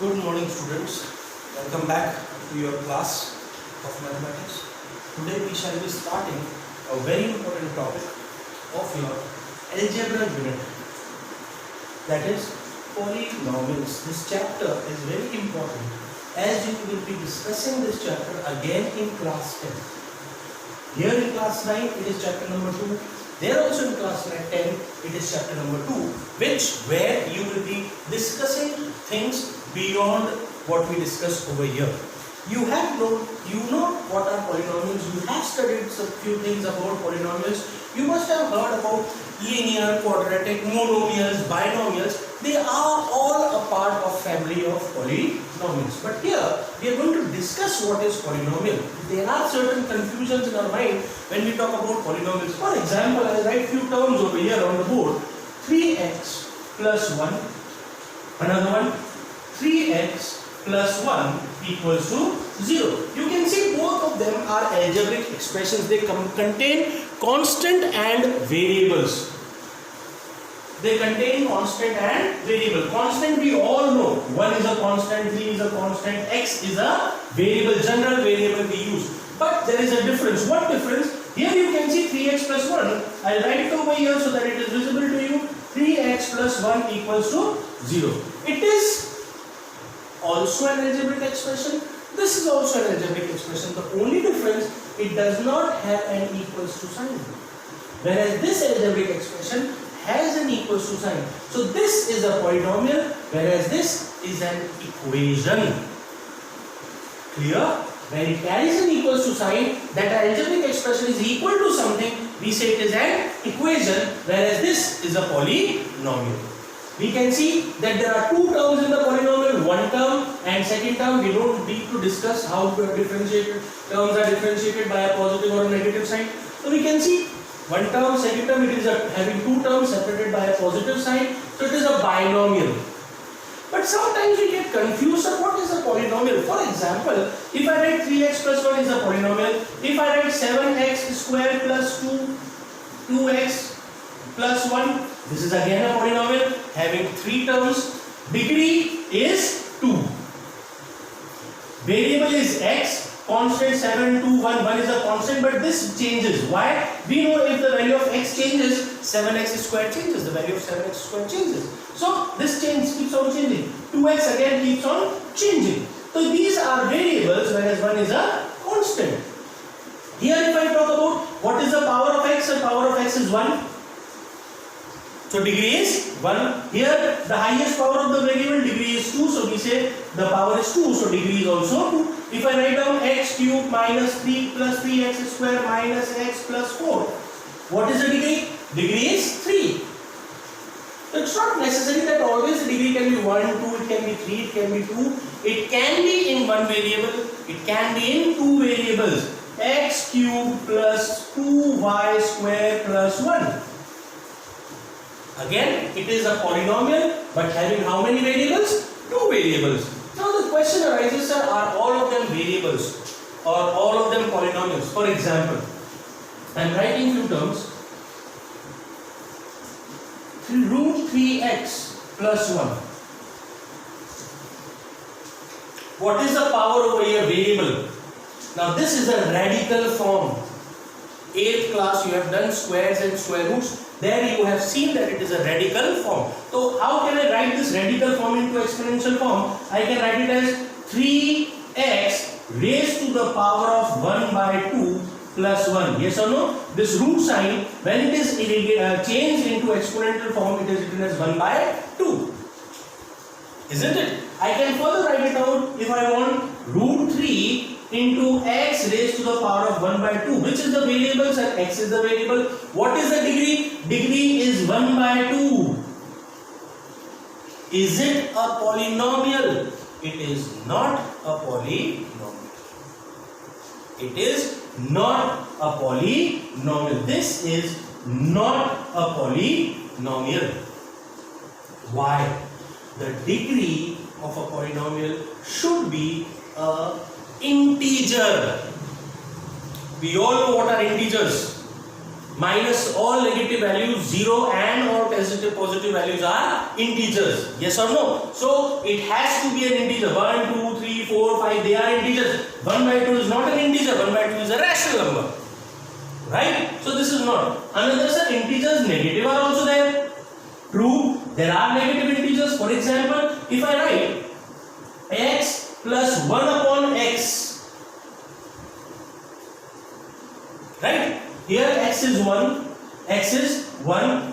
Good morning, students. Welcome back to your class of mathematics. Today we shall be starting a very important topic of your algebra unit, that is polynomials. This chapter is very important as you will be discussing this chapter again in class 10. Here in class 9 it is chapter number 2. There also in class 10 it is chapter number 2, where you will be discussing things beyond what we discussed over here. You know what are polynomials. You have studied some few things about polynomials. You must have heard about linear, quadratic, monomials, binomials. They are all a part of family of polynomials. But here we are going to discuss what is polynomial. There are certain confusions in our mind when we talk about polynomials. For example, I write few terms over here on the board. 3x plus 1. Another one. 3x plus 1 equals to 0. You can see both of them are algebraic expressions. They contain constant and variables. They contain constant and variable. Constant we all know. 1 is a constant, 3 is a constant, x is a variable, general variable we use. But there is a difference. What difference? Here you can see 3x plus 1. I'll write it over here so that it is visible to you. 3x plus 1 equals to 0. It is also an algebraic expression. This is also an algebraic expression. The only difference, it does not have an equals to sign. Whereas this algebraic expression has an equals to sign. So this is a polynomial, whereas this is an equation. Clear? When it carries an equals to sign, that algebraic expression is equal to something, we say it is an equation, whereas this is a polynomial. We can see that there are two terms in the polynomial, one term and second term. We don't need to discuss how differentiated terms are differentiated by a positive or a negative sign. So we can see one term, second term, it is having two terms separated by a positive sign. So it is a binomial. But sometimes we get confused on what is a polynomial. For example, if I write 3x plus 1 is a polynomial. If I write 7x square plus 2x plus 1, this is again a polynomial having three terms. Degree is 2. Variable is x. Constant 7, 2, 1. 1 is a constant, but this changes. Why? We know if the value of x changes, 7x square changes. The value of 7x square changes. So this keeps on changing. 2x again keeps on changing. So these are variables, whereas 1 is a constant. Here if I talk about what is the power of x, and power of x is 1. So degree is 1. Here the highest power of the variable degree is 2. So we say the power is 2. So degree is also 2. If I write down x cube minus 3 plus 3x square minus x plus 4. What is the degree? Degree is 3. So it's not necessary that always the degree can be 1, 2, it can be 3, it can be 2. It can be in one variable. It can be in two variables. X cube plus 2y square plus 1. Again, it is a polynomial, but having how many variables? Two variables. Now the question arises, sir, are all of them variables or all of them polynomials? For example, I am writing few terms. Root 3x plus 1. What is the power over here? Variable. Now this is a radical form. 8th class you have done squares and square roots. There you have seen that it is a radical form. So how can I write this radical form into exponential form? I can write it as 3x raised to the power of 1 by 2 plus 1. Yes or no? This root sign, when it is changed into exponential form, it is written as 1 by 2. Isn't it? I can further write it out if I want root 3 into x raised to the power of 1 by 2. Which is the variable, sir? X is the variable. What is the degree? Degree is 1 by 2. Is it a polynomial? It is not a polynomial. It is not a polynomial. This is not a polynomial. Why? The degree of a polynomial should be a integer. We all know what are integers. minus all negative values, 0 and all positive values are integers. Yes or no? So it has to be an integer. 1, 2, 3, 4, 5, they are integers. 1 by 2 is not an integer. 1 by 2 is a rational number. Right? So this is not. Another, sir, integers negative are also there. True, there are negative integers. For example, if I write x plus 1 upon x, right? Here x is 1,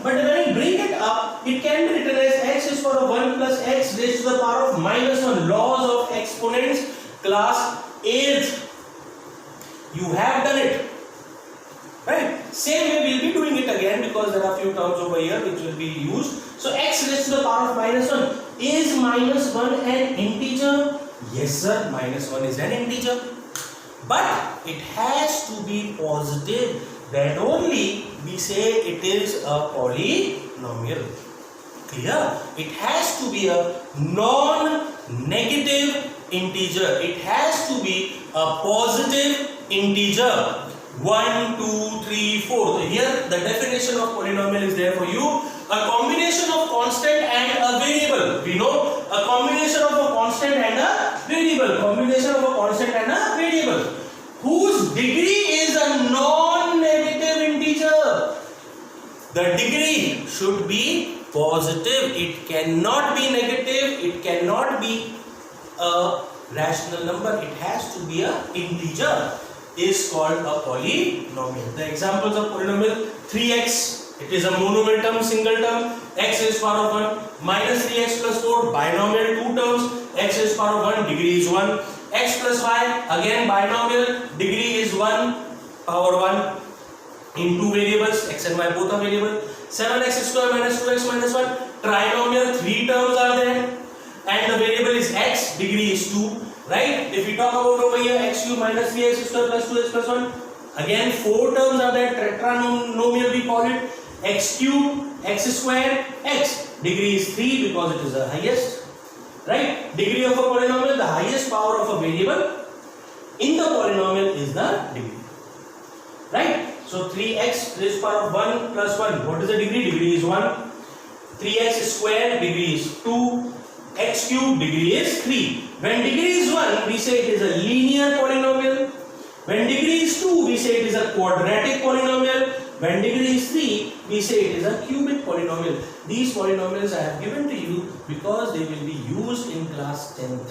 but when I bring it up, it can be written as x is power of 1 plus x raised to the power of minus 1. Laws of exponents, class 8th. You have done it. Right? Same way we'll be doing it again because there are few terms over here which will be used. So x raised to the power of minus 1. Is minus 1 an integer? Yes sir, minus 1 is an integer. But it has to be positive. Then only we say it is a polynomial. Clear? It has to be a non-negative integer. It has to be a positive integer. 1, 2, 3, 4. So here the definition of polynomial is there for you. A combination of constant and a variable. We know a combination of a constant and a variable. Combination of a constant and a variable. Whose degree is a non-negative integer. The degree should be positive. It cannot be negative. It cannot be a rational number. It has to be an integer. Is called a polynomial. The examples of polynomial: 3x, it is a monomial term, single term. X is power of 1, minus 3x plus 4, binomial, 2 terms. X is power of 1, degree is 1. X plus y, again binomial, degree is 1, power 1 in 2 variables, x and y both are variable. 7x square minus 2x minus 1, trinomial, 3 terms are there, and the variable is x, degree is 2. Right? If we talk about over here, x cube minus 3x square plus 2x plus 1, again 4 terms are there, tetranomial we call it. X cube, x square, x. Degree is 3 because it is the highest. Right? Degree of a polynomial, the highest power of a variable in the polynomial is the degree. Right? So 3x raised to the power of 1 plus 1. What is the degree? Degree is 1. 3x square, degree is 2. X cube, degree is 3. When degree is 1, we say it is a linear polynomial. When degree is 2, we say it is a quadratic polynomial. When degree is 3, we say it is a cubic polynomial. These polynomials I have given to you because they will be used in class 10th.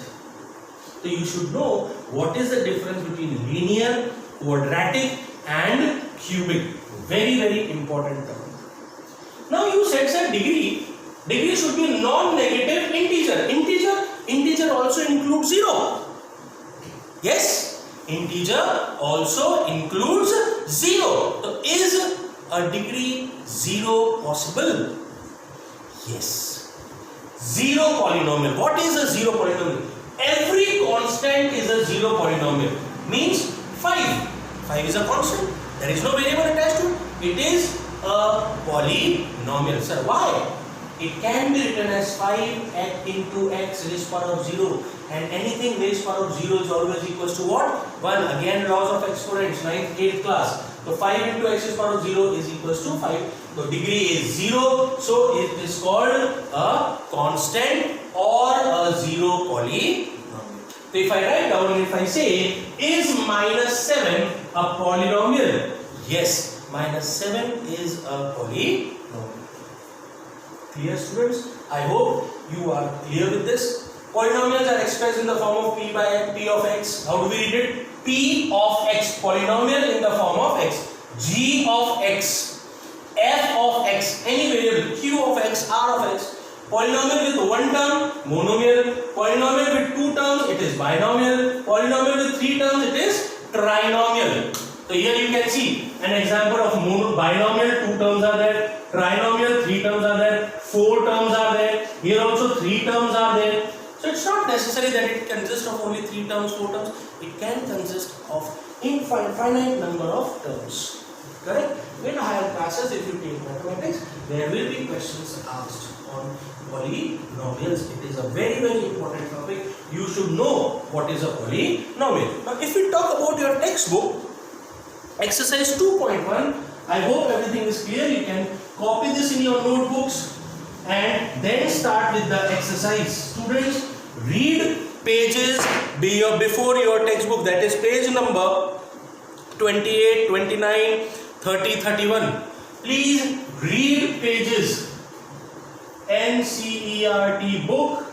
So you should know what is the difference between linear, quadratic and cubic. Very, very important term. Now you said, sir, degree should be non-negative integer. Integer also includes 0. Yes, integer also includes 0. So is a degree 0 possible? Yes. 0 polynomial. What is a 0 polynomial? Every constant is a 0 polynomial. Means 5. 5 is a constant. There is no variable attached to it. It is a polynomial. Sir, why? It can be written as 5 into x raised to the power of 0, and anything raised to the power of 0 is always equals to what? 1. Again, laws of exponents, 9th, 8th class. So 5 into x raised to the power of 0 is equals to 5. So degree is 0. So it is called a constant or a 0 polynomial. So if I write down and if I say, is minus 7 a polynomial? Yes, minus 7 is a polynomial. Clear, students? I hope you are clear with this. Polynomials are expressed in the form of p of x. How do we read it? P of x. Polynomial in the form of x. G of x. F of x. Any variable. Q of x. R of x. Polynomial with 1 term, monomial. Polynomial with 2 terms, it is binomial. Polynomial with 3 terms, it is trinomial. So here you can see an example of binomial, 2 terms are there. Trinomial, 3 terms are there. 4 terms are there. Here also 3 terms are there. So it's not necessary that it consists of only 3 terms, 4 terms. It can consist of infinite number of terms. Correct? In higher classes, if you take mathematics, there will be questions asked on polynomials. It is a very, very important topic. You should know what is a polynomial. Now, if we talk about your textbook, exercise 2.1, I hope everything is clear. You can copy this in your notebooks and then start with the exercise. Students, read pages before your textbook, that is page number 28, 29, 30, 31. Please read pages. NCERT book,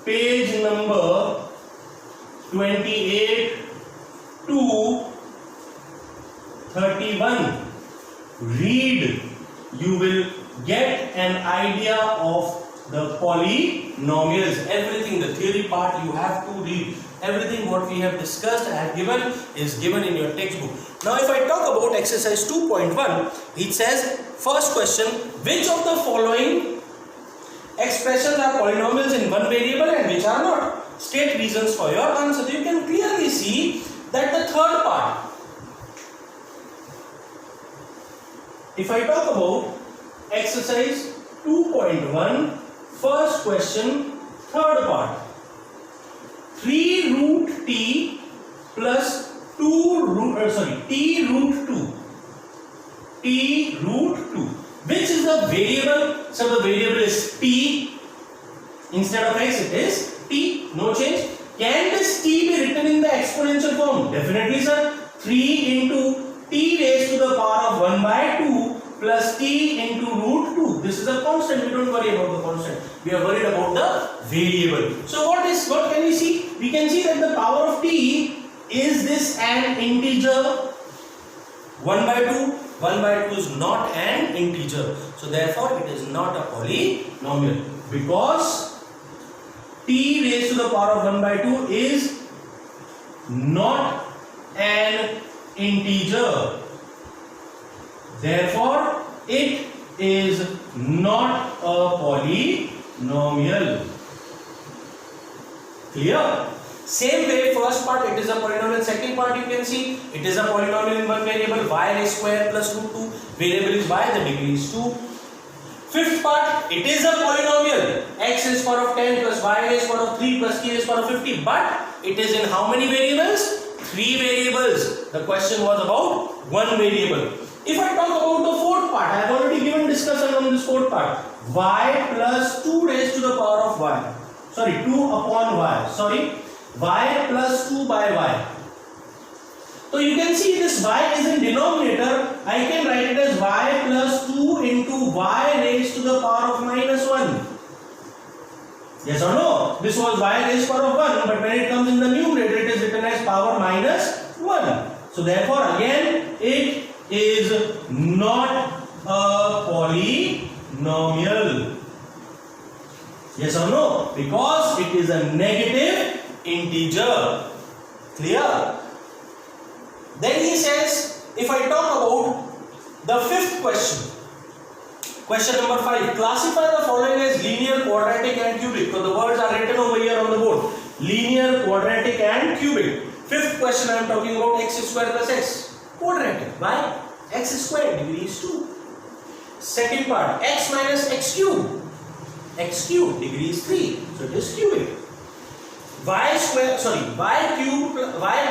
page number 28 to 31. Read. You will get an idea of the polynomials. Everything, the theory part you have to read. Everything what we have discussed and have given is given in your textbook. Now if I talk about exercise 2.1, it says, first question, which of the following expressions are polynomials in one variable and which are not? State reasons for your answer. You can clearly see that the third part. If I talk about exercise 2.1, first question, third part. 3 root t plus t root 2. T root 2. Which is the variable? So the variable is t. Instead of x, it is t. No change. Can this t be written in the exponential form? Definitely, sir. 3 into t raised to the power of 1 by 2 plus t into root 2. This is a constant. We don't worry about the constant. We are worried about the variable. So what can we see? We can see that the power of t is this an integer? 1 by 2. 1 by 2 is not an integer. So therefore it is not a polynomial. Because t raised to the power of 1 by 2 is not an integer. Therefore, it is not a polynomial. Clear? Same way, first part it is a polynomial. Second part you can see it is a polynomial in one variable, y raised square plus root 2. Variable is y, the degree is 2. Fifth part, it is a polynomial. X raised power of 10 plus y raised power of 3 plus t raised power of 50. But it is in how many variables? 3 variables. The question was about one variable. If I talk about the fourth part, I have already given discussion on this fourth part. Y plus 2 raised to the power of y. Sorry, 2 upon y. Sorry, y plus 2 by y. So you can see this y is in denominator. I can write it as y plus 2 into y raised to the power of minus 1. Yes or no? This was y raised power of 1, but when it comes in the numerator, it is written as power minus 1. So therefore, again, it is not a polynomial. Yes or no? Because it is a negative integer. Clear? Then he says, if I talk about the fifth question, question number 5, classify the following as linear, quadratic and cubic. So the words are written over here on the board. Linear, quadratic and cubic. Fifth question I am talking about x square plus x. Quadratic. Why? X square, degree is 2. Second part, x minus x cube. X cube, degree is 3. So it is cubic. Y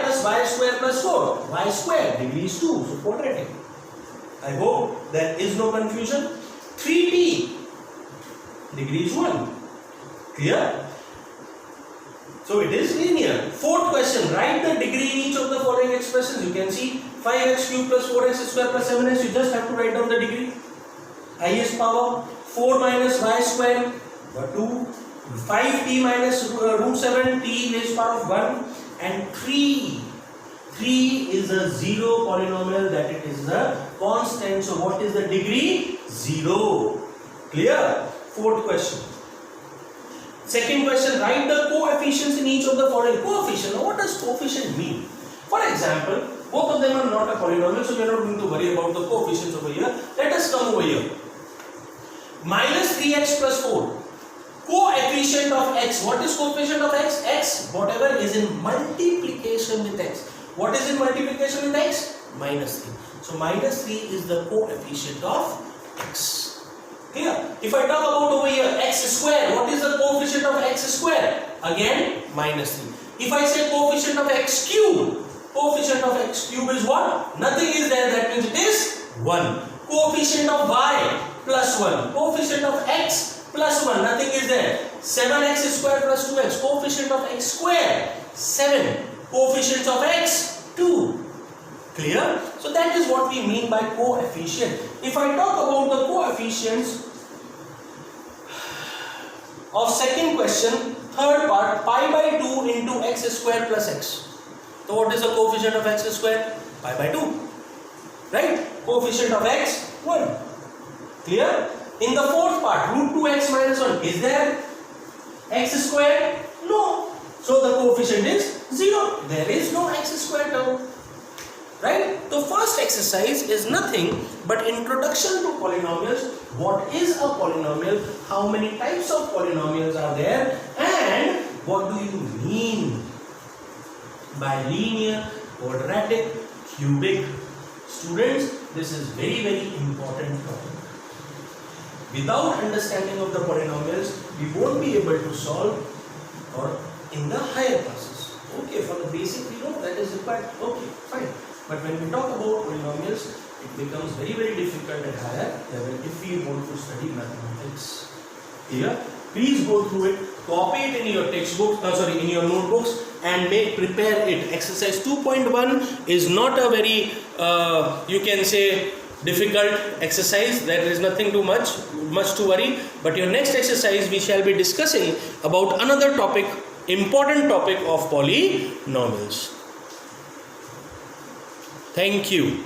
plus y square plus 4. Y square, degree is 2. So quadratic. I hope there is no confusion. 3t, degree is 1. Clear? So it is linear. Fourth question, write the degree in each of the following expressions. You can see 5x cube plus 4x square plus 7x. You just have to write down the degree. Highest power, 4 minus y square, 2. 5t minus root 7, t raised power of 1. And 3. 3 is a zero polynomial, that it is a constant. So what is the degree? 0. Clear? Fourth question. Second question, write the coefficients in each of the following. Coefficient, what does coefficient mean? For example, both of them are not a polynomial, so we are not going to worry about the coefficients over here. Let us come over here. Minus 3x plus 4. Coefficient of x. What is coefficient of x? X, whatever is in multiplication with x. What is in multiplication with x? Minus 3. So minus 3 is the coefficient of x. Clear? If I talk about over here x square, what is the coefficient of x square? Again, minus 3. If I say coefficient of x cube, Coefficient of x cube is what? Nothing is there, that means it is 1. Coefficient of y plus 1. Coefficient of x plus 1, nothing is there. 7x square plus 2x. Coefficient of x square 7. Coefficients of x 2. Clear? So that is what we mean by coefficient. If I talk about the coefficients of second question, third part, pi by 2 into x square plus x. So what is the coefficient of x square? Pi by 2. Right? Coefficient of x 1. Clear? In the fourth part, root 2x minus 1. Is there x square? No. So the coefficient is 0. There is no x square term. Right? The first exercise is nothing but introduction to polynomials. What is a polynomial? How many types of polynomials are there? And what do you mean by linear, quadratic, cubic? Students, this is very, very important topic. Without understanding of the polynomials, we won't be able to solve or in the higher classes. Okay, for the basic we know that is required. Okay, fine. But when we talk about polynomials, it becomes very, very difficult at higher level if we want to study mathematics. Here, please go through it, copy it in your textbooks, in your notebooks, and prepare it. Exercise 2.1 is not a very, you can say, difficult exercise. There is nothing too much to worry. But your next exercise, we shall be discussing about another topic, important topic of polynomials. Thank you.